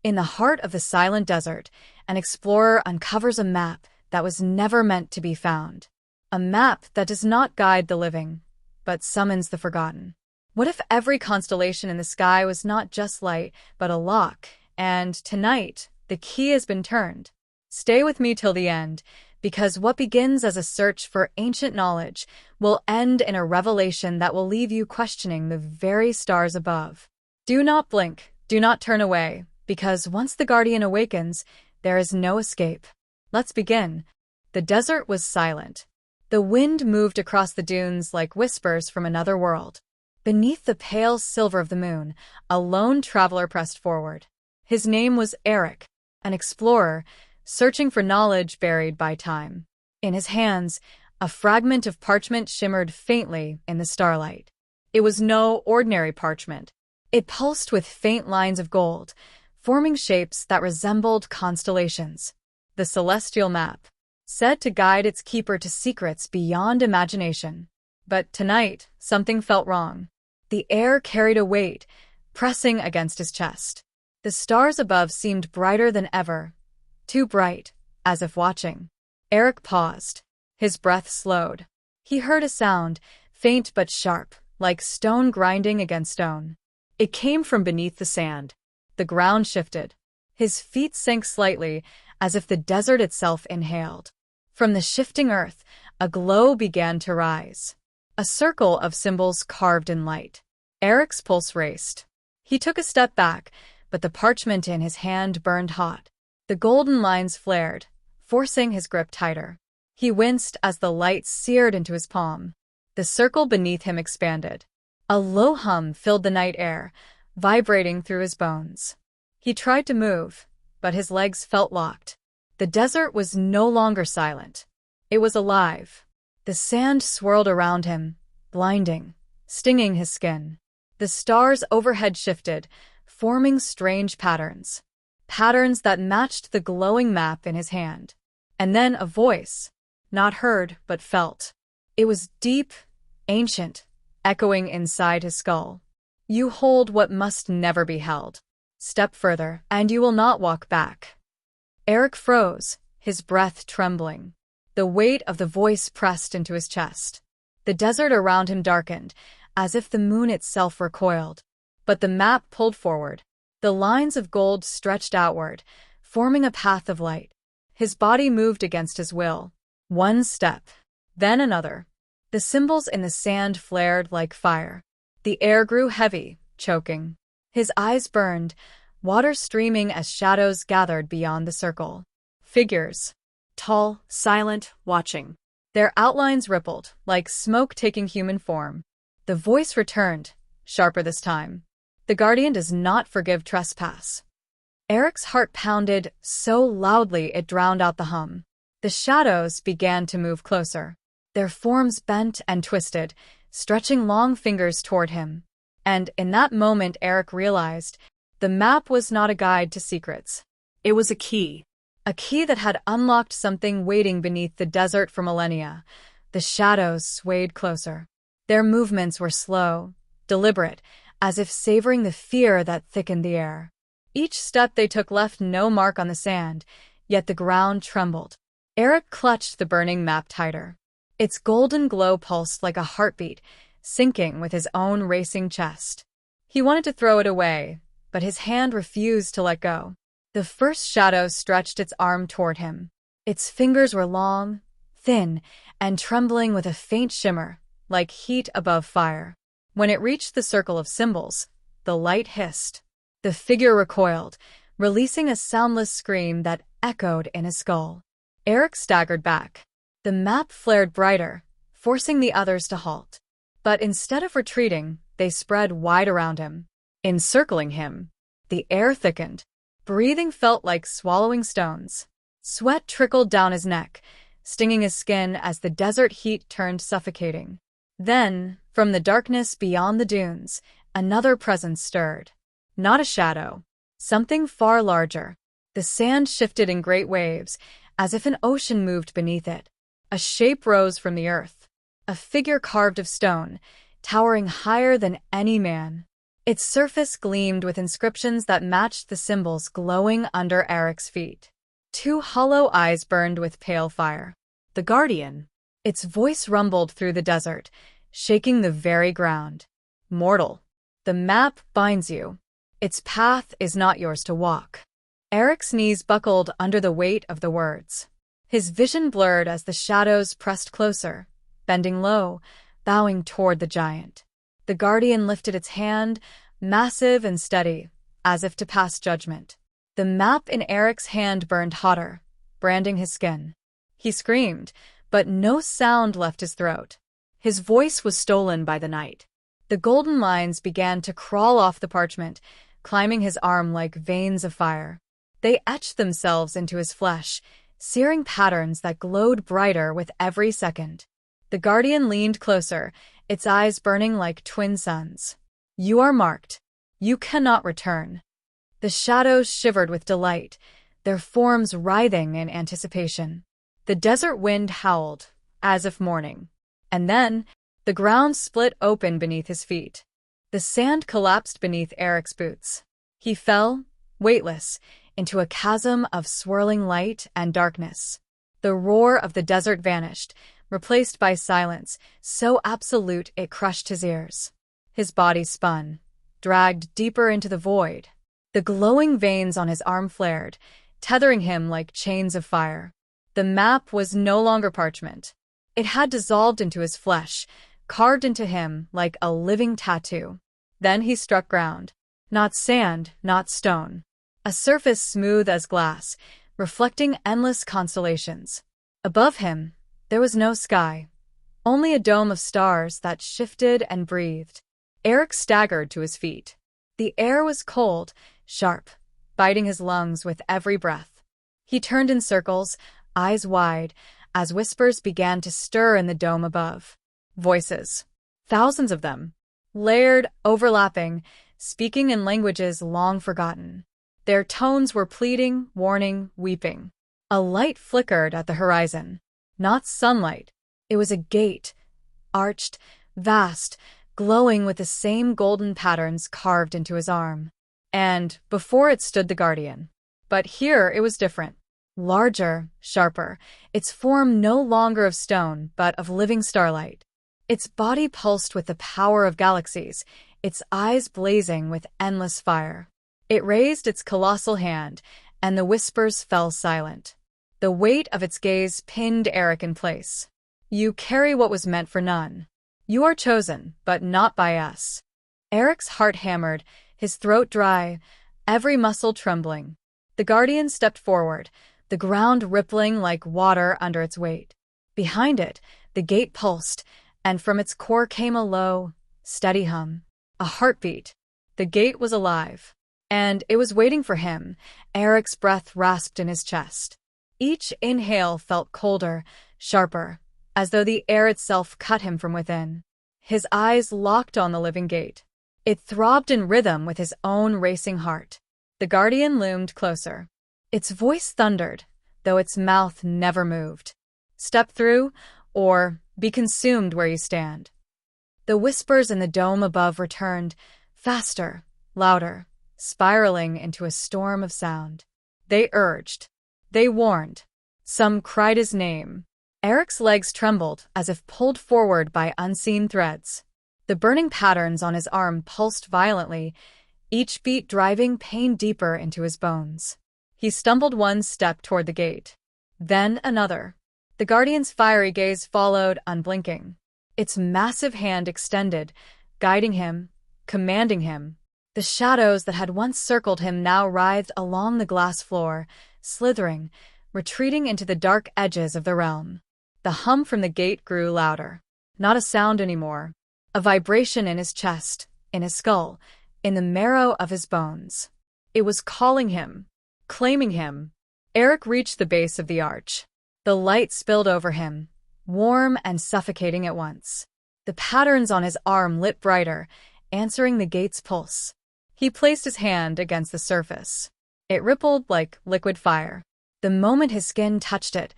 In the heart of the silent desert, an explorer uncovers a map that was never meant to be found. A map that does not guide the living, but summons the forgotten. What if every constellation in the sky was not just light, but a lock, and tonight, the key has been turned? Stay with me till the end, because what begins as a search for ancient knowledge will end in a revelation that will leave you questioning the very stars above. Do not blink, do not turn away, because once the Guardian awakens, there is no escape. Let's begin. The desert was silent. The wind moved across the dunes like whispers from another world. Beneath the pale silver of the moon, a lone traveler pressed forward. His name was Eric, an explorer, searching for knowledge buried by time. In his hands, a fragment of parchment shimmered faintly in the starlight. It was no ordinary parchment. It pulsed with faint lines of gold, forming shapes that resembled constellations. The celestial map, said to guide its keeper to secrets beyond imagination. But tonight, something felt wrong. The air carried a weight, pressing against his chest. The stars above seemed brighter than ever, too bright, as if watching. Eric paused. His breath slowed. He heard a sound, faint but sharp, like stone grinding against stone. It came from beneath the sand. The ground shifted. His feet sank slightly, as if the desert itself inhaled. From the shifting earth, a glow began to rise. A circle of symbols carved in light. Eric's pulse raced. He took a step back, but the parchment in his hand burned hot. The golden lines flared, forcing his grip tighter. He winced as the light seared into his palm. The circle beneath him expanded. A low hum filled the night air, vibrating through his bones. He tried to move, but his legs felt locked. The desert was no longer silent. It was alive. The sand swirled around him, blinding, stinging his skin. The stars overhead shifted, forming strange patterns. Patterns that matched the glowing map in his hand. And then a voice, not heard but felt. It was deep, ancient, echoing inside his skull. You hold what must never be held. Step further, and you will not walk back. Eric froze, his breath trembling. The weight of the voice pressed into his chest. The desert around him darkened, as if the moon itself recoiled. But the map pulled forward. The lines of gold stretched outward, forming a path of light. His body moved against his will. One step, then another. The symbols in the sand flared like fire. The air grew heavy, choking. His eyes burned, water streaming as shadows gathered beyond the circle. Figures. Tall, silent, watching. Their outlines rippled, like smoke taking human form. The voice returned, sharper this time. The Guardian does not forgive trespass. Eric's heart pounded so loudly it drowned out the hum. The shadows began to move closer. Their forms bent and twisted, stretching long fingers toward him. And in that moment Eric realized the map was not a guide to secrets. It was a key that had unlocked something waiting beneath the desert for millennia. The shadows swayed closer. Their movements were slow, deliberate, as if savoring the fear that thickened the air. Each step they took left no mark on the sand, yet the ground trembled. Eric clutched the burning map tighter. Its golden glow pulsed like a heartbeat, syncing with his own racing chest. He wanted to throw it away, but his hand refused to let go. The first shadow stretched its arm toward him. Its fingers were long, thin, and trembling with a faint shimmer, like heat above fire. When it reached the circle of symbols, the light hissed. The figure recoiled, releasing a soundless scream that echoed in his skull. Eric staggered back. The map flared brighter, forcing the others to halt. But instead of retreating, they spread wide around him. Encircling him, the air thickened. Breathing felt like swallowing stones. Sweat trickled down his neck, stinging his skin as the desert heat turned suffocating. Then, from the darkness beyond the dunes, another presence stirred. Not a shadow. Something far larger. The sand shifted in great waves, as if an ocean moved beneath it. A shape rose from the earth. A figure carved of stone, towering higher than any man. Its surface gleamed with inscriptions that matched the symbols glowing under Eric's feet. 2 hollow eyes burned with pale fire. The Guardian. Its voice rumbled through the desert, shaking the very ground. Mortal, the map binds you. Its path is not yours to walk. Eric's knees buckled under the weight of the words. His vision blurred as the shadows pressed closer, bending low, bowing toward the giant. The Guardian lifted its hand, massive and steady, as if to pass judgment. The map in Eric's hand burned hotter, branding his skin. He screamed, but no sound left his throat. His voice was stolen by the night. The golden lines began to crawl off the parchment, climbing his arm like veins of fire. They etched themselves into his flesh, searing patterns that glowed brighter with every second. The Guardian leaned closer, its eyes burning like twin suns. You are marked. You cannot return. The shadows shivered with delight, their forms writhing in anticipation. The desert wind howled, as if mourning. And then, the ground split open beneath his feet. The sand collapsed beneath Eric's boots. He fell, weightless, into a chasm of swirling light and darkness. The roar of the desert vanished, replaced by silence, so absolute it crushed his ears. His body spun, dragged deeper into the void. The glowing veins on his arm flared, tethering him like chains of fire. The map was no longer parchment. It had dissolved into his flesh, carved into him like a living tattoo. Then he struck ground. Not sand, not stone. A surface smooth as glass, reflecting endless constellations. Above him, there was no sky, only a dome of stars that shifted and breathed. Eric staggered to his feet. The air was cold, sharp, biting his lungs with every breath. He turned in circles, eyes wide, as whispers began to stir in the dome above. Voices. Thousands of them. Layered, overlapping, speaking in languages long forgotten. Their tones were pleading, warning, weeping. A light flickered at the horizon. Not sunlight. It was a gate, arched, vast, glowing with the same golden patterns carved into his arm. And before it stood the Guardian. But here it was different. Larger, sharper, its form no longer of stone, but of living starlight. Its body pulsed with the power of galaxies, its eyes blazing with endless fire. It raised its colossal hand, and the whispers fell silent. The weight of its gaze pinned Eric in place. You carry what was meant for none. You are chosen, but not by us. Eric's heart hammered, his throat dry, every muscle trembling. The Guardian stepped forward, the ground rippling like water under its weight. Behind it, the gate pulsed, and from its core came a low, steady hum. A heartbeat. The gate was alive. And it was waiting for him. Eric's breath rasped in his chest. Each inhale felt colder, sharper, as though the air itself cut him from within. His eyes locked on the living gate. It throbbed in rhythm with his own racing heart. The Guardian loomed closer. Its voice thundered, though its mouth never moved. Step through, or be consumed where you stand. The whispers in the dome above returned, faster, louder, spiraling into a storm of sound. They urged. They warned. Some cried his name. Eric's legs trembled as if pulled forward by unseen threads. The burning patterns on his arm pulsed violently, each beat driving pain deeper into his bones. He stumbled one step toward the gate. Then another. The Guardian's fiery gaze followed, unblinking. Its massive hand extended, guiding him, commanding him. The shadows that had once circled him now writhed along the glass floor, slithering, retreating into the dark edges of the realm. The hum from the gate grew louder. Not a sound anymore. A vibration in his chest, in his skull, in the marrow of his bones. It was calling him, claiming him. Eric reached the base of the arch. The light spilled over him, warm and suffocating at once. The patterns on his arm lit brighter, answering the gate's pulse. He placed his hand against the surface. It rippled like liquid fire. The moment his skin touched it,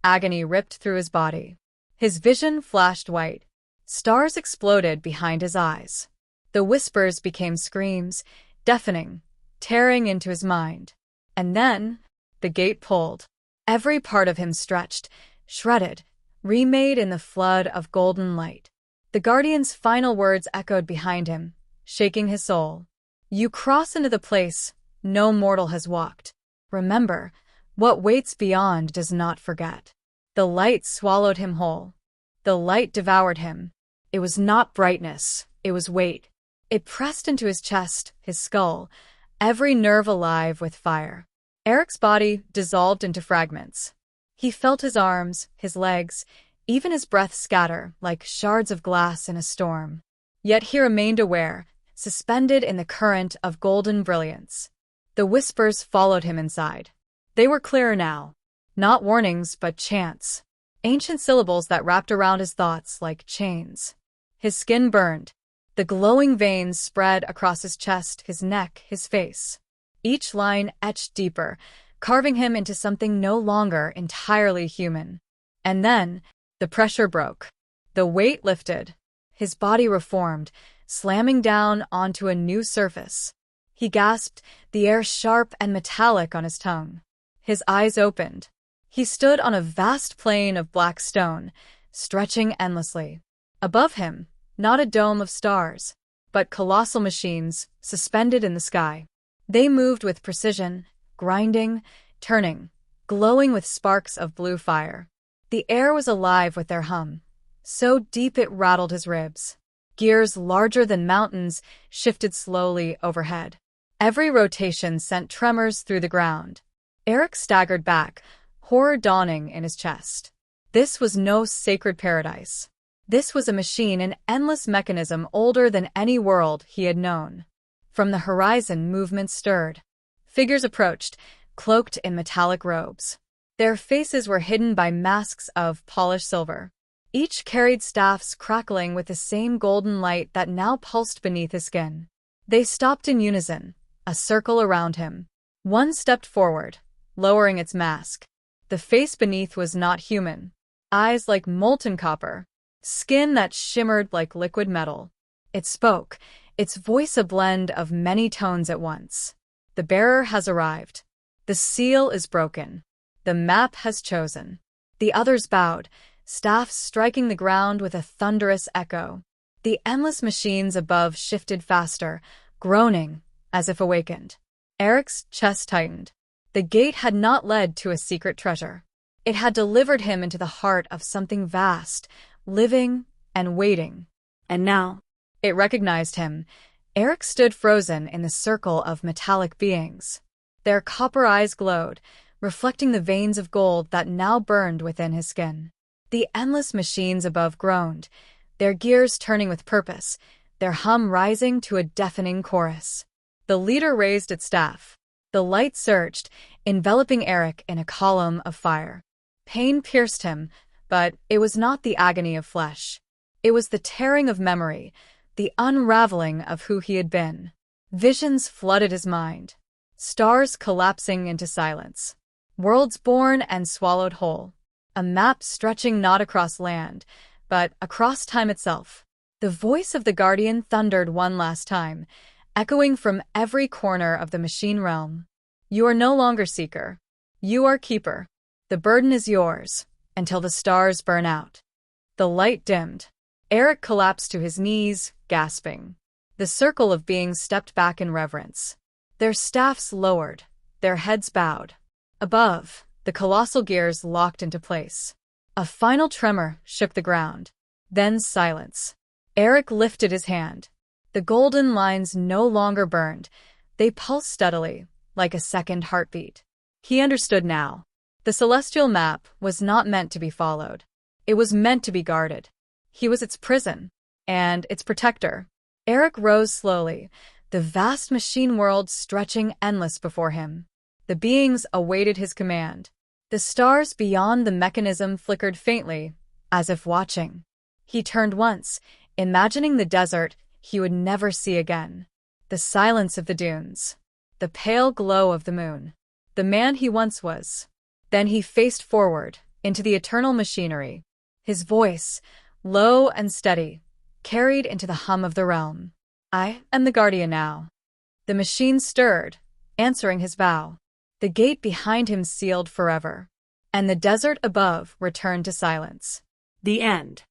agony ripped through his body. His vision flashed white. Stars exploded behind his eyes. The whispers became screams, deafening, tearing into his mind. And then, the gate pulled. Every part of him stretched, shredded, remade in the flood of golden light. The Guardian's final words echoed behind him, shaking his soul. You cross into the place no mortal has walked. Remember, what waits beyond does not forget. The light swallowed him whole. The light devoured him. It was not brightness, it was weight. It pressed into his chest, his skull, every nerve alive with fire. Eric's body dissolved into fragments. He felt his arms, his legs, even his breath scatter like shards of glass in a storm. Yet he remained aware, suspended in the current of golden brilliance. The whispers followed him inside. They were clearer now. Not warnings, but chants. Ancient syllables that wrapped around his thoughts like chains. His skin burned. The glowing veins spread across his chest, his neck, his face. Each line etched deeper, carving him into something no longer entirely human. And then, the pressure broke. The weight lifted. His body reformed, slamming down onto a new surface. He gasped, the air sharp and metallic on his tongue. His eyes opened. He stood on a vast plain of black stone, stretching endlessly. Above him, not a dome of stars, but colossal machines suspended in the sky. They moved with precision, grinding, turning, glowing with sparks of blue fire. The air was alive with their hum, so deep it rattled his ribs. Gears larger than mountains shifted slowly overhead. Every rotation sent tremors through the ground. Eric staggered back, horror dawning in his chest. This was no sacred paradise. This was a machine, an endless mechanism older than any world he had known. From the horizon, movement stirred. Figures approached, cloaked in metallic robes. Their faces were hidden by masks of polished silver. Each carried staffs crackling with the same golden light that now pulsed beneath his skin. They stopped in unison, a circle around him. One stepped forward, lowering its mask. The face beneath was not human. Eyes like molten copper. Skin that shimmered like liquid metal. It spoke, its voice a blend of many tones at once. The bearer has arrived. The seal is broken. The map has chosen. The others bowed, staffs striking the ground with a thunderous echo. The endless machines above shifted faster, groaning, as if awakened. Eric's chest tightened. The gate had not led to a secret treasure. It had delivered him into the heart of something vast, living and waiting. And now, it recognized him. Eric stood frozen in the circle of metallic beings. Their copper eyes glowed, reflecting the veins of gold that now burned within his skin. The endless machines above groaned, their gears turning with purpose, their hum rising to a deafening chorus. The leader raised its staff. The light surged, enveloping Eric in a column of fire. Pain pierced him, but it was not the agony of flesh. It was the tearing of memory, the unraveling of who he had been. Visions flooded his mind. Stars collapsing into silence. Worlds born and swallowed whole. A map stretching not across land, but across time itself. The voice of the Guardian thundered one last time, echoing from every corner of the machine realm. You are no longer seeker. You are keeper. The burden is yours, until the stars burn out. The light dimmed. Eric collapsed to his knees, gasping. The circle of beings stepped back in reverence. Their staffs lowered, their heads bowed. Above, the colossal gears locked into place. A final tremor shook the ground. Then silence. Eric lifted his hand. The golden lines no longer burned. They pulsed steadily, like a second heartbeat. He understood now. The celestial map was not meant to be followed. It was meant to be guarded. He was its prison, and its protector. Eric rose slowly, the vast machine world stretching endless before him. The beings awaited his command. The stars beyond the mechanism flickered faintly, as if watching. He turned once, imagining the desert he would never see again. The silence of the dunes. The pale glow of the moon. The man he once was. Then he faced forward, into the eternal machinery. His voice, low and steady, carried into the hum of the realm. I am the Guardian now. The machine stirred, answering his vow. The gate behind him sealed forever, and the desert above returned to silence. The end.